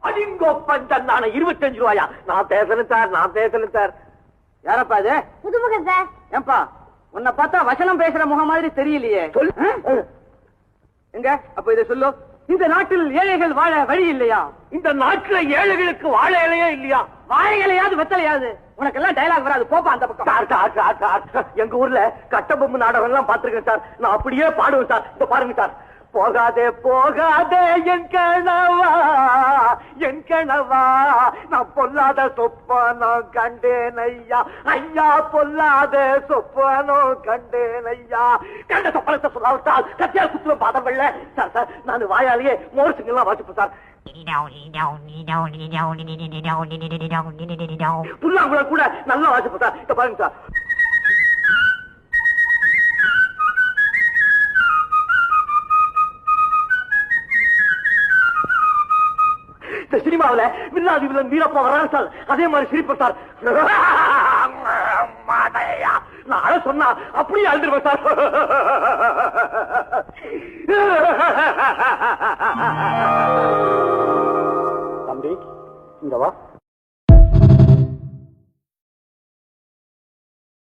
அடிங்கோப்பன் தன்னான 25 ரூபாயா? நான் பேசணும் சார். யாரப்பா அது? புதுமுகம் சார். ஏன்பா உன்னை பார்த்தா வசனம் பேசுற முகம் மாதிரி தெரியலையே. எங்க அப்ப இதை சொல்லு. இந்த நாட்டில் ஏழைகள் வாழ வழி இல்லையா? இந்த நாட்டுல ஏழைகளுக்கு வாழை இலையே இல்லையா? வாழை இலையாவது வெத்தலையாது. உனக்கு எல்லாம் டயலாக் வராது, போப்பா அந்த பக்கம். எங்க ஊர்ல கட்டபொம்மு நாடகம் எல்லாம் பாத்துருக்கேன் சார். நான் அப்படியே பாடுவேன் சார். இந்த பாருங்க சார். போகாதே போகாதே என் கணவா நான் பொல்லாத சொப்பானோ கண்டேன் ஐயா. ஐயா பொல்லாத சொப்பானோ கண்டேன் ஐயா. கண்ட சொப்பனத்தை சொல்லாவிட்டால் கத்தியால் குத்துவ பாதங்கள்ல சார். சார் நான் வாயாலேயே மோர்ஸுங்கெல்லாம் வாசிப்பேன் சார். புல்லாங்குழ கூட நல்லா வாசிப்பேன் சார். இத பாருங்க சார். இந்த சினிமாவில வில்லாதி வில்லன் வீரப்பா வராங்க சார். அதே மாதிரி சிரிப்பேன் சார். நான் சொன்னா அப்படியே அழுதுருவேன் சார். தம்பி இங்க வா.